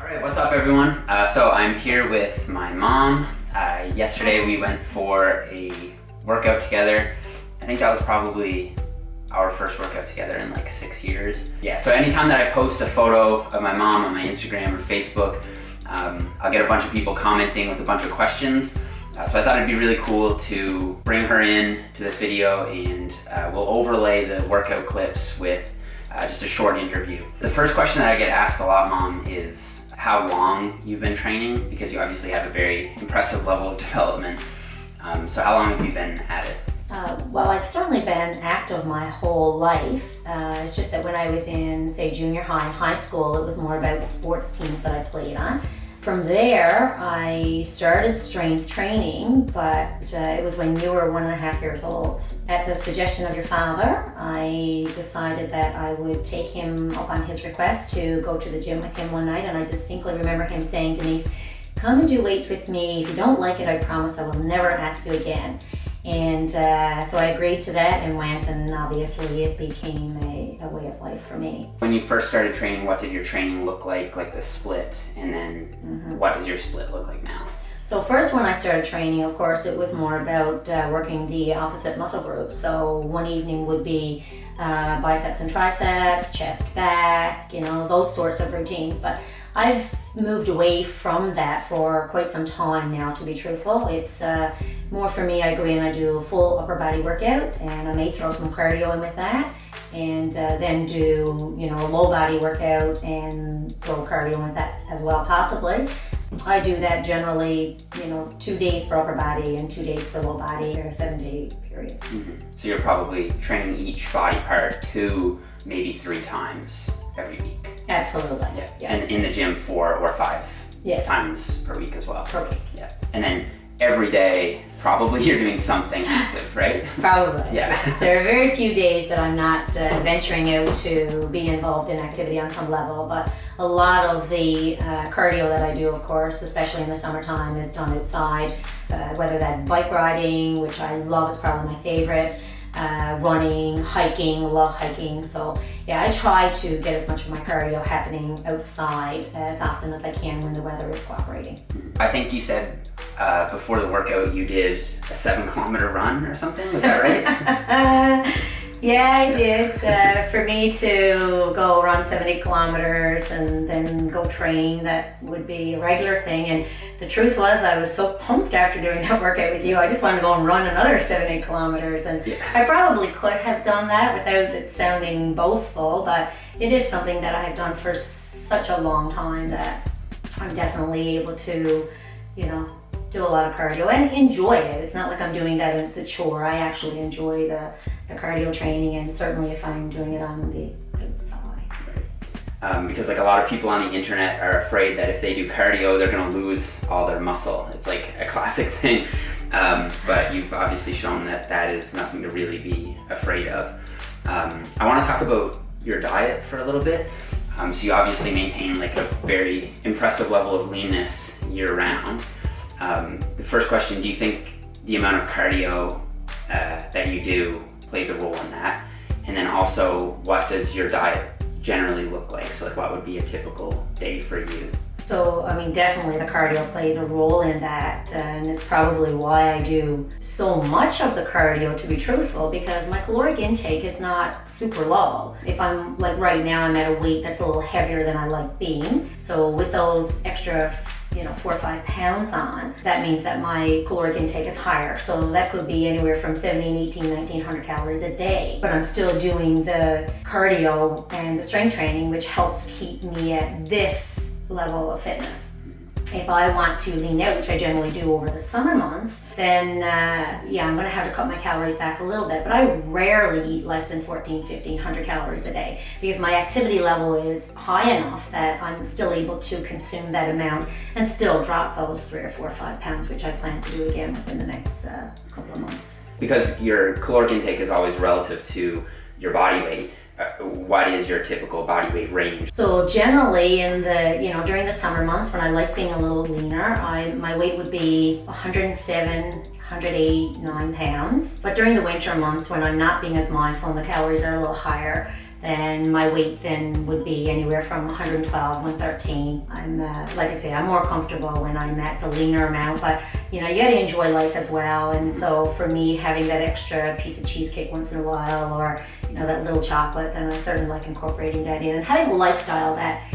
Alright, what's up everyone? So I'm here with my mom. Yesterday we went for a workout together. I think that was probably our first workout together in like 6 years. Yeah, so anytime that I post a photo of my mom on my Instagram or Facebook, I'll get a bunch of people commenting with a bunch of questions. So I thought it'd be really cool to bring her in to this video, and we'll overlay the workout clips with just a short interview. The first question that I get asked a lot, Mom, is how long you've been training, because you obviously have a very impressive level of development. So how long have you been at it? Well, I've certainly been active my whole life. It's just that when I was in, say, junior high and high school, it was more about sports teams that I played on. From there, I started strength training, but it was when you were 1.5 years old. At the suggestion of your father, I decided that I would take him up on his request to go to the gym with him one night, and I distinctly remember him saying, "Denise, come and do weights with me. If you don't like it, I promise I will never ask you again." And so I agreed to that and went, and obviously it became a way of life for me. When you first started training, what did your training look like the split, and then what does your split look like now? So first, when I started training, of course, it was more about working the opposite muscle groups. So one evening would be biceps and triceps, chest, back, you know, those sorts of routines. But I've moved away from that for quite some time now, to be truthful. It's more for me, I go in, I do a full upper body workout, and I may throw some cardio in with that, and then do, you know, a low body workout and throw cardio in with that as well, possibly. I do that generally, you know, 2 days for upper body and 2 days for low body, or a 7-day period. So you're probably training each body part 2, maybe 3 times every week. Absolutely. Yeah. And in the gym 4 or 5 times per week as well. Per week. Yeah. And then every day, probably you're doing something active, right? Probably. Yeah. Yes. There are very few days that I'm not venturing out to be involved in activity on some level, but a lot of the cardio that I do, of course, especially in the summertime, is done outside, whether that's bike riding, which I love, it's probably my favorite, running, hiking, love hiking. So yeah, I try to get as much of my cardio happening outside as often as I can when the weather is cooperating. I think you said before the workout you did a 7-kilometer run or something, was that right? Yeah, I did. For me to go run 70 kilometers and then go train, that would be a regular thing. And the truth was, I was so pumped after doing that workout with you, I just wanted to go and run another 70 kilometers. And I probably could have done that without it sounding boastful, but it is something that I have done for such a long time that I'm definitely able to, you know, do a lot of cardio and enjoy it. It's not like I'm doing that and it's a chore. I actually enjoy the cardio training, and certainly if I'm doing it on the outside. Right. Because like a lot of people on the internet are afraid that if they do cardio, they're gonna lose all their muscle. It's like a classic thing. But you've obviously shown that that is nothing to really be afraid of. I wanna talk about your diet for a little bit. So you obviously maintain like a very impressive level of leanness year round. The first question, do you think the amount of cardio that you do plays a role in that? And then also, what does your diet generally look like? So like, what would be a typical day for you? So, I mean, definitely the cardio plays a role in that, and it's probably why I do so much of the cardio, to be truthful, because my caloric intake is not super low. If I'm, like right now, I'm at a weight that's a little heavier than I like being. So with those extra, you know, 4 or 5 pounds on, that means that my caloric intake is higher. So that could be anywhere from 1,1900 calories a day. But I'm still doing the cardio and the strength training, which helps keep me at this level of fitness. If I want to lean out, which I generally do over the summer months, then yeah, I'm gonna have to cut my calories back a little bit, but I rarely eat less than 1,500 calories a day, because my activity level is high enough that I'm still able to consume that amount and still drop those 3 or 4 or 5 pounds, which I plan to do again within the next couple of months. Because your caloric intake is always relative to your body weight, what is your typical body weight range? So generally in the, you know, during the summer months when I like being a little leaner, my weight would be 107, 108, 9 pounds. But during the winter months when I'm not being as mindful and the calories are a little higher, then my weight then would be anywhere from 112, 113. I'm, like I say, I'm more comfortable when I'm at the leaner amount, but you know, you gotta enjoy life as well. And so for me, having that extra piece of cheesecake once in a while, or you know, that little chocolate, then I certainly like incorporating that in, and having a lifestyle that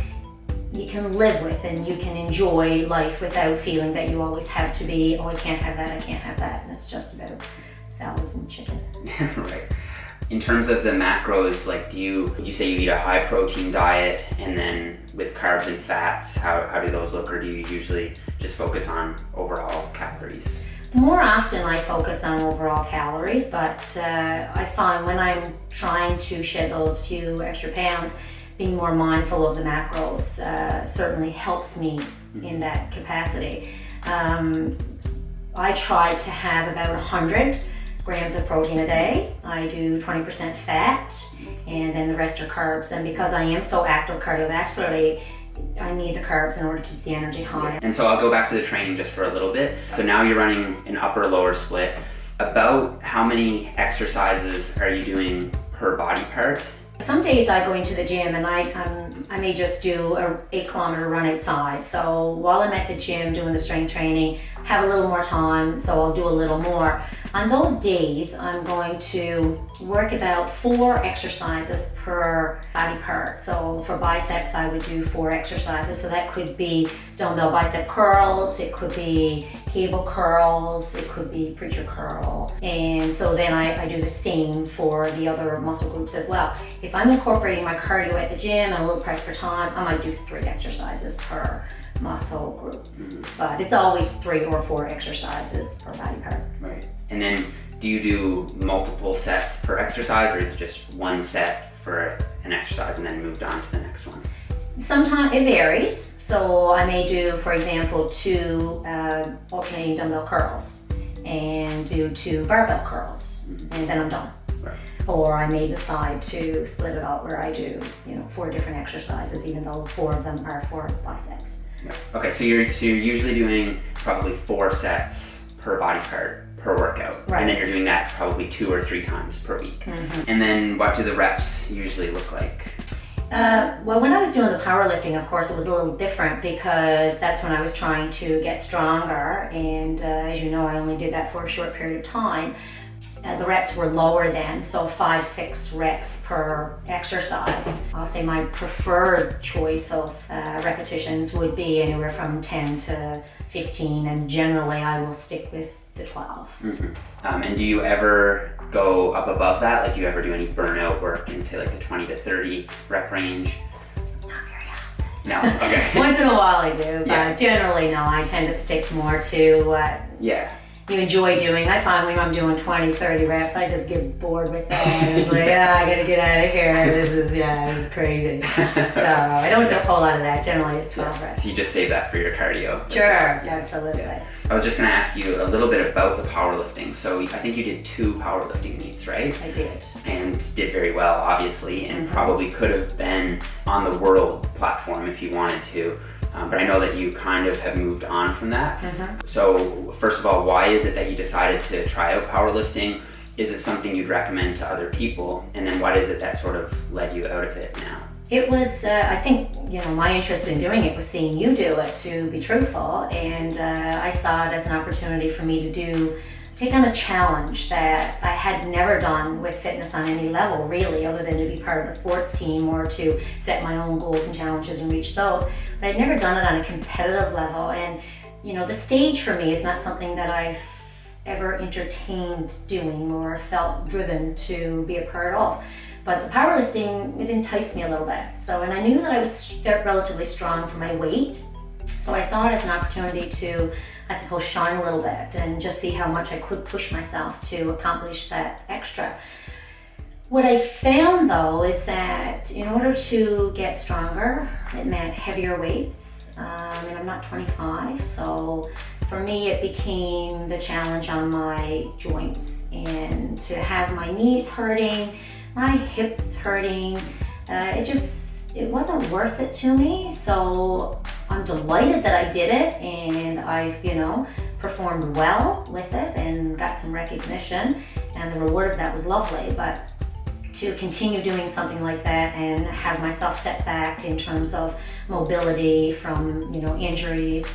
you can live with and you can enjoy life without feeling that you always have to be, oh, I can't have that, I can't have that, and it's just about salads and chicken. Right. In terms of the macros, like would you say you eat a high protein diet, and then with carbs and fats, how do those look, or do you usually just focus on overall calories? More often I focus on overall calories, but I find when I'm trying to shed those few extra pounds, being more mindful of the macros certainly helps me in that capacity. I try to have about 100 grams of protein a day. I do 20% fat, and then the rest are carbs. And because I am so active cardiovascularly, I need the carbs in order to keep the energy high. And so I'll go back to the training just for a little bit. So now you're running an upper lower split. About how many exercises are you doing per body part? Some days I go into the gym and I may just do an 8-kilometer run outside. So while I'm at the gym doing the strength training, have a little more time, so I'll do a little more. On those days, I'm going to work about 4 exercises per body part. So for biceps, I would do 4 exercises. So that could be dumbbell bicep curls, it could be cable curls, it could be preacher curl. And so then I do the same for the other muscle groups as well. If I'm incorporating my cardio at the gym and a little press for time, I might do 3 exercises per muscle group. But it's always 3 or 4 exercises per body part. Right. And then do you do multiple sets per exercise, or is it just one set for an exercise and then moved on to the next one? Sometimes it varies. So I may do, for example, 2 alternating dumbbell curls and do 2 barbell curls, and then I'm done. Right. Or I may decide to split it out where I do, 4 different exercises, even though 4 of them are for biceps. Yeah. Okay, so you're usually doing probably 4 sets per body part per workout, right. And then you're doing that probably 2 or 3 times per week. And then what do the reps usually look like? Well, when I was doing the powerlifting, of course, it was a little different because that's when I was trying to get stronger, and as you know, I only did that for a short period of time. The reps were lower then, so 5-6 reps per exercise. I'll say my preferred choice of repetitions would be anywhere from 10 to 15, and generally I will stick with the 12. And do you ever go up above that? Like, do you ever do any burnout work in, say, like the 20 to 30 rep range? Not very often. No? Okay. Once in a while I do, but Yeah. Generally no. I tend to stick more to what you enjoy doing. I find when I'm doing 20, 30 reps, I just get bored with that. And it's like, I gotta get out of here. This is crazy. So I don't do a whole lot of that. Generally it's 12 reps. So you just save that for your cardio? Sure, absolutely. Yeah. I was just going to ask you a little bit about the powerlifting. So I think you did 2 powerlifting meets, right? I did. And did very well, obviously, and probably could have been on the world platform if you wanted to. But I know that you kind of have moved on from that. So first of all, why is it that you decided to try out powerlifting? Is it something you'd recommend to other people? And then what is it that sort of led you out of it now? It was, I think, my interest in doing it was seeing you do it, to be truthful, and I saw it as an opportunity for me to take on a challenge that I had never done with fitness on any level, really, other than to be part of a sports team or to set my own goals and challenges and reach those. But I'd never done it on a competitive level, and the stage for me is not something that I've ever entertained doing or felt driven to be a part of. But the powerlifting, it enticed me a little bit. And I knew that I was relatively strong for my weight. So I saw it as an opportunity to, I suppose, shine a little bit and just see how much I could push myself to accomplish that extra. What I found though is that in order to get stronger, it meant heavier weights. And I'm not 25, so for me it became the challenge on my joints, and to have my knees hurting, my hips hurting, it wasn't worth it to me. So I'm delighted that I did it, and I've, performed well with it and got some recognition, and the reward of that was lovely. But to continue doing something like that and have myself set back in terms of mobility from, you know, injuries.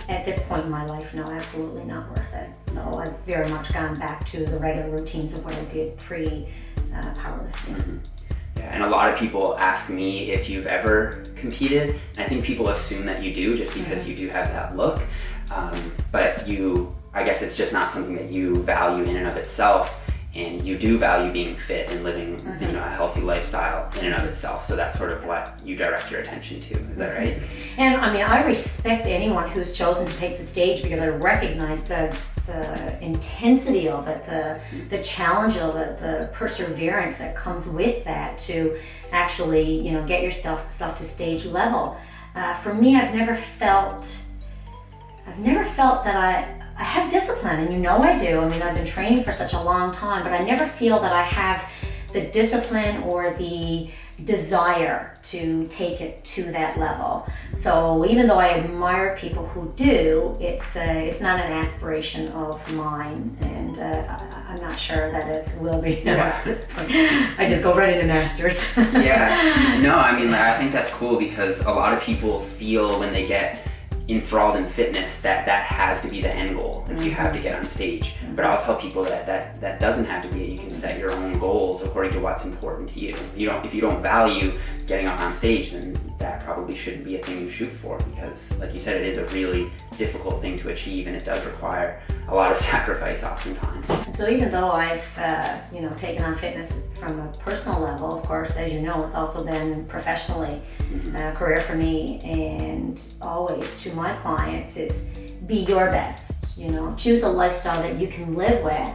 At this point in my life, no, absolutely not worth it. So I've very much gone back to the regular routines of what I did pre-powerlifting. Yeah, and a lot of people ask me if you've ever competed, and I think people assume that you do just because you do have that look, but I guess it's just not something that you value in and of itself, and you do value being fit and living you know, a healthy lifestyle in and of itself, so that's sort of what you direct your attention to, is that right? And I mean, I respect anyone who's chosen to take the stage because I recognize the intensity of it, the challenge of it, the perseverance that comes with that to actually, you know, get your stuff to stage level. For me, I've never felt that I have discipline, and you know I do. I mean, I've been training for such a long time, but I never feel that I have the discipline or the desire to take it to that level. So even though I admire people who do, it's not an aspiration of mine, and I'm not sure that it will be at this point. I just go right into masters. Yeah, no, I mean, I think that's cool because a lot of people feel when they get enthralled in fitness that has to be the end goal, like you have to get on stage. But I'll tell people that doesn't have to be it. You can set your own goals according to what's important to you. If you don't value getting up on stage, then that probably shouldn't be a thing you shoot for, because like you said, it is a really difficult thing to achieve, and it does require a lot of sacrifice oftentimes. And so even though I've you know, taken on fitness from a personal level, of course, as you know, it's also been professionally a career for me, and always to my clients, it's be your best, you know, choose a lifestyle that you can live with,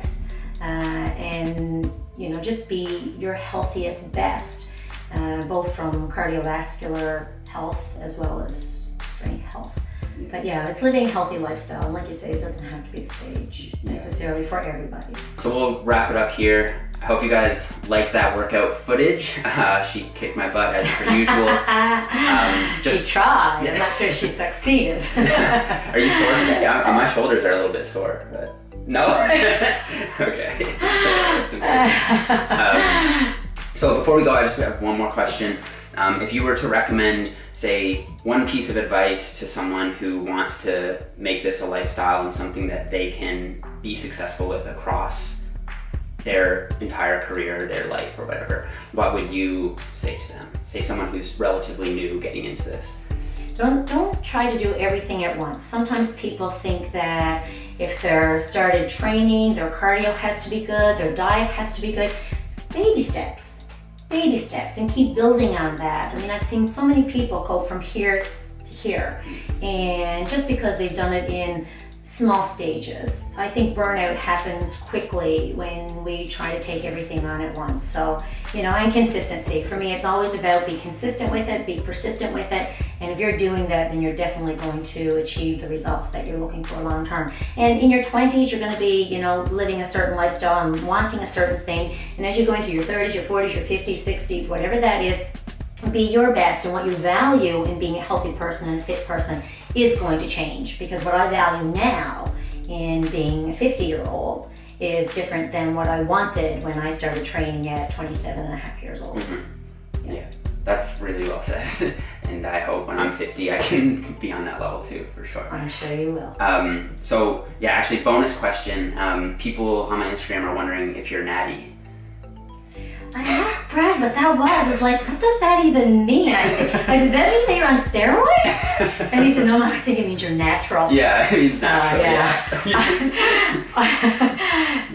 and, you know, just be your healthiest best, both from cardiovascular health as well as strength health. But yeah, it's living a healthy lifestyle, and like you say, it doesn't have to be the stage necessarily for everybody. So we'll wrap it up here. I hope you guys liked that workout footage. She kicked my butt as per usual. She tried. I'm not sure she succeeded. Are you sore today? My shoulders are a little bit sore, but no. Okay. That's embarrassing. So before we go, I just have one more question. If you were to recommend, say, one piece of advice to someone who wants to make this a lifestyle and something that they can be successful with across their entire career, their life, or whatever, what would you say to them? Say someone who's relatively new getting into this. Don't try to do everything at once. Sometimes people think that if they're started training, their cardio has to be good, their diet has to be good. Baby steps, and keep building on that. I mean, I've seen so many people go from here to here, and just because they've done it in small stages. I think burnout happens quickly when we try to take everything on at once. So, you know, and consistency. For me, it's always about be consistent with it, be persistent with it, and if you're doing that, then you're definitely going to achieve the results that you're looking for long term. And in your 20s, you're going to be, you know, living a certain lifestyle and wanting a certain thing, and as you go into your 30s, your 40s, your 50s, 60s, whatever that is, be your best, and what you value in being a healthy person and a fit person is going to change, because what I value now in being a 50-year-old is different than what I wanted when I started training at 27 and a half years old. Yeah, that's really well said. And I hope when I'm 50 I can be on that level too, for sure. I'm sure you will. So yeah, actually, bonus question. People on my Instagram are wondering if you're natty. I asked Brad what that was. I was like, what does that even mean? I said, that mean you're on steroids? And he said, no, I think it means you're natural. Yeah, it means natural, yes.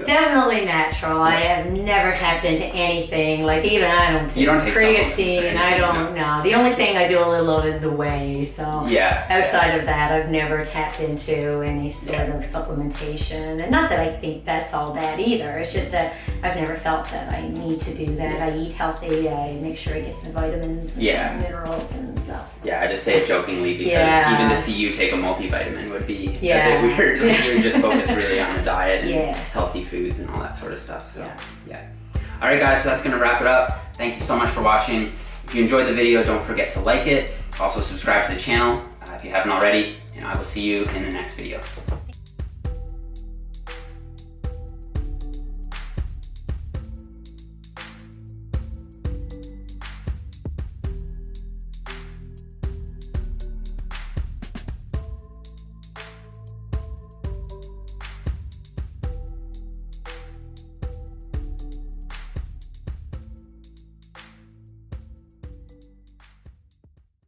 Definitely natural. I have never tapped into anything. Like, even I don't take creatine. I don't know. The only thing I do a little of is the whey. So outside of that, I've never tapped into any sort of supplementation. And not that I think that's all bad either. It's just that I've never felt that I need to do that. I eat healthy. I make sure I get the vitamins and minerals and stuff. Yeah, I just say it jokingly because even to see you take a multivitamin would be a bit weird. Like, you just focus really on the diet and healthy foods and all that sort of stuff. So yeah. All right, guys, so that's gonna wrap it up. Thank you so much for watching. If you enjoyed the video, don't forget to like it. Also subscribe to the channel if you haven't already, and I will see you in the next video.